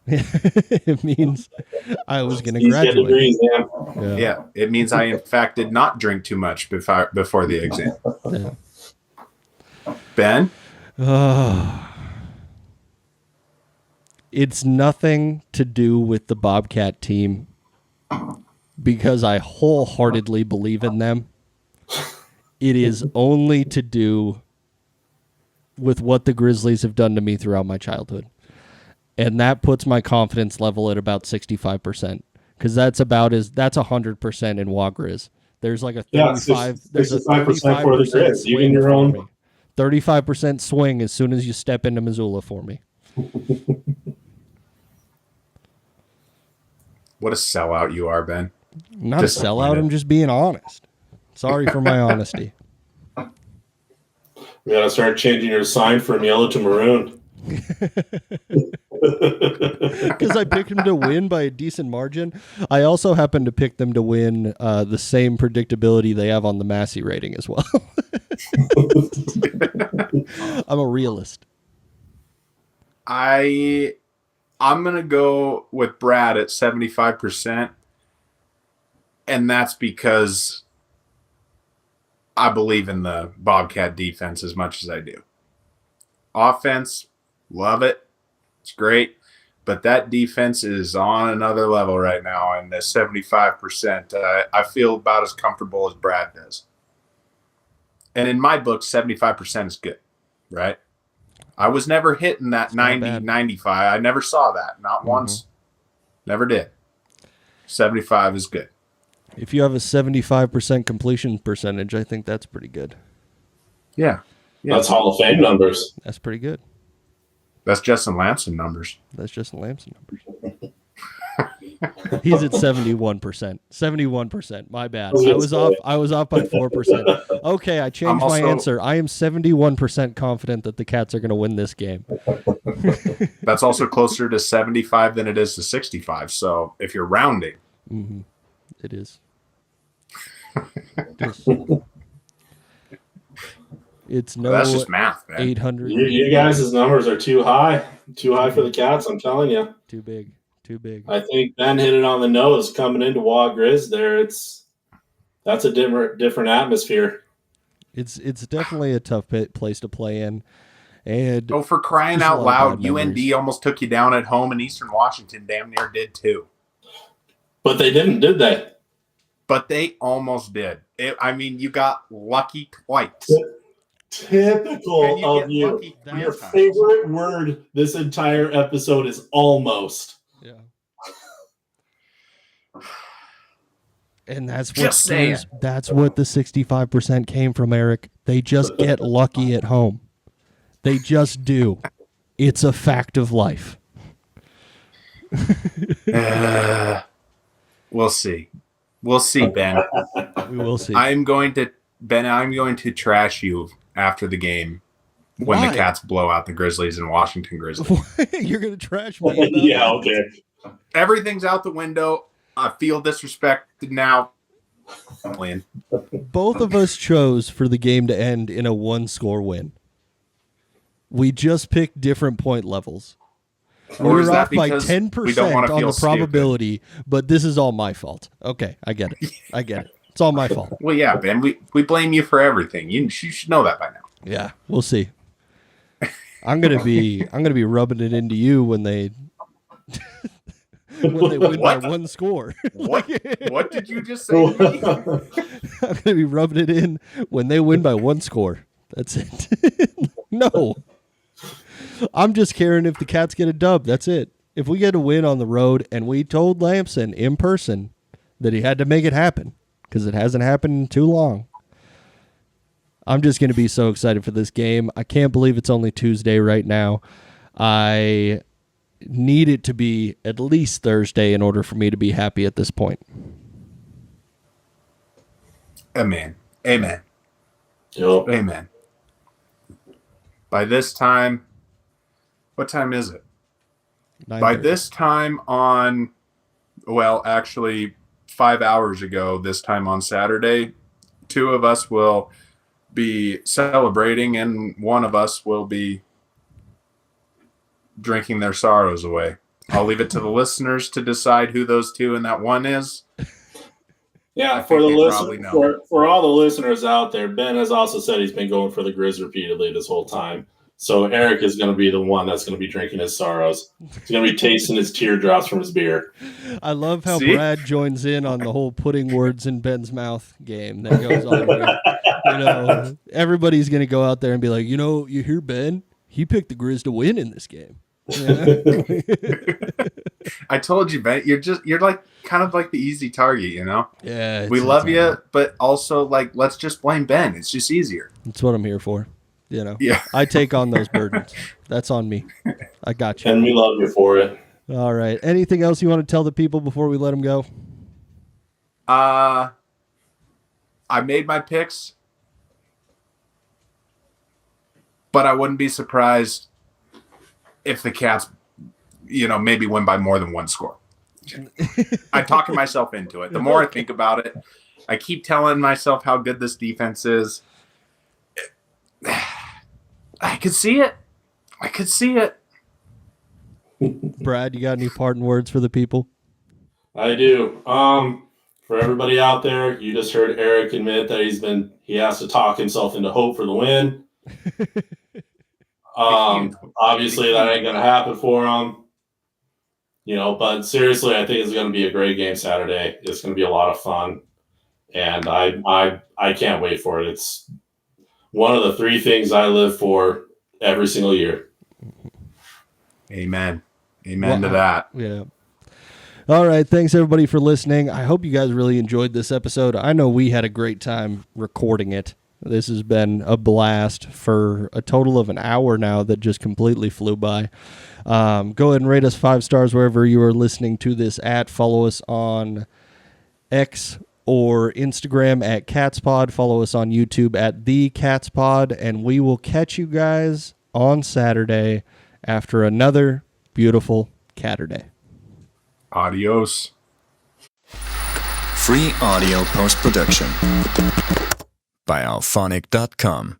It means I was going to He's getting graduate. degrees, man. Yeah, it means I, in fact, did not drink too much before the exam. Yeah. Ben? It's nothing to do with the Bobcat team because I wholeheartedly believe in them. It is only to do with what the Grizzlies have done to me throughout my childhood. And that puts my confidence level at about 65%, because that's 100% in Wagriz. There's like a 35. There's a 65% for the Grizz. swing Even your for own. me. 35% swing as soon as you step into Missoula for me. What a sellout you are, Ben. I'm not a sellout. I'm just being honest. Sorry for my honesty. We gotta start changing your sign from yellow to maroon. Because I picked them to win by a decent margin. I also happen to pick them to win the same predictability they have on the Massey rating as well. I'm a realist. I'm gonna go with Brad at 75%, and that's because I believe in the Bobcat defense as much as I do. Offense, love it. It's great. But that defense is on another level right now, and the 75%, I feel about as comfortable as Brad does. And in my book, 75% is good, right? I was never hitting that 90, 95. I never saw that. Not once. Never did. 75 is good. If you have a 75% completion percentage, I think that's pretty good. Yeah. That's Hall of Fame numbers. That's pretty good. That's Justin Lamson numbers. That's Justin Lamson numbers. He's at 71%. 71%. My bad. I was off by 4%. Okay, I changed my answer. I am 71% confident that the Cats are going to win this game. That's also closer to 75 than it is to 65. So if you're rounding, it is. It's no. That's just math, man. 800. You guys' numbers are too high for the Cats. I'm telling you. Too big. I think Ben hit it on the nose coming into Wag Grizz there. That's a different atmosphere. It's definitely a tough place to play in. And for crying out loud, UND almost took you down at home, and Eastern Washington damn near did too. But they didn't, did they? But they almost did. You got lucky twice. Typical of you. Your favorite word this entire episode is almost. Yeah. And that's what the 65% came from, Eric. They just get lucky at home. They just do. It's a fact of life. We'll see. We'll see, Ben. We will see. I'm going to trash you after the game when the Cats blow out the Grizzlies and Washington Grizzlies. You're going to trash me? Yeah, okay. Everything's out the window. I feel disrespected now. Both of us chose for the game to end in a one-score win. We just picked different point levels. We're off by 10% on the probability, but this is all my fault. Okay, I get it. It's all my fault. Well, yeah, Ben, we blame you for everything. You should know that by now. Yeah, we'll see. I'm gonna be rubbing it into you when they win by one score. What did you just say to me? I'm gonna be rubbing it in when they win by one score. That's it. No. I'm just caring if the Cats get a dub. That's it. If we get a win on the road, and we told Lamson in person that he had to make it happen because it hasn't happened in too long. I'm just going to be so excited for this game. I can't believe it's only Tuesday right now. I need it to be at least Thursday in order for me to be happy at this point. Amen. Yep. Amen. By this time, what time is it? 9:30. By this time actually 5 hours ago, this time on Saturday, two of us will be celebrating and one of us will be drinking their sorrows away. I'll leave it to the listeners to decide who those two and that one is. Yeah, for all the listeners out there, Ben has also said he's been going for the Grizz repeatedly this whole time. So Eric is going to be the one that's going to be drinking his sorrows. He's going to be tasting his teardrops from his beer. I love how Brad joins in on the whole putting words in Ben's mouth game that goes on here. Everybody's going to go out there and be like, you hear Ben? He picked the Grizz to win in this game. I told you, Ben. You're like kind of like the easy target, you know. Yeah, we love you, but also like let's just blame Ben. It's just easier. That's what I'm here for. You know. Yeah. I take on those burdens. That's on me. I got you. And we love you for it. All right. Anything else you want to tell the people before we let them go? I made my picks, but I wouldn't be surprised if the Cats, maybe win by more than one score. I'm talking myself into it. The more I think about it, I keep telling myself how good this defense is. I could see it. Brad, you got any parting words for the people? I do. For everybody out there, you just heard Eric admit that he has to talk himself into hope for the win. Obviously that ain't gonna happen for him. But seriously, I think it's gonna be a great game Saturday. It's gonna be a lot of fun. And I can't wait for it. It's one of the 3 things I live for every single year. Amen to that. Yeah. All right. Thanks, everybody, for listening. I hope you guys really enjoyed this episode. I know we had a great time recording it. This has been a blast for a total of an hour now that just completely flew by. Go ahead and rate us 5 stars wherever you are listening to this at. Follow us on X or Instagram at CatsPod. Follow us on YouTube at The CatsPod. And we will catch you guys on Saturday after another beautiful Catterday. Adios. Free audio post-production by alphonic.com.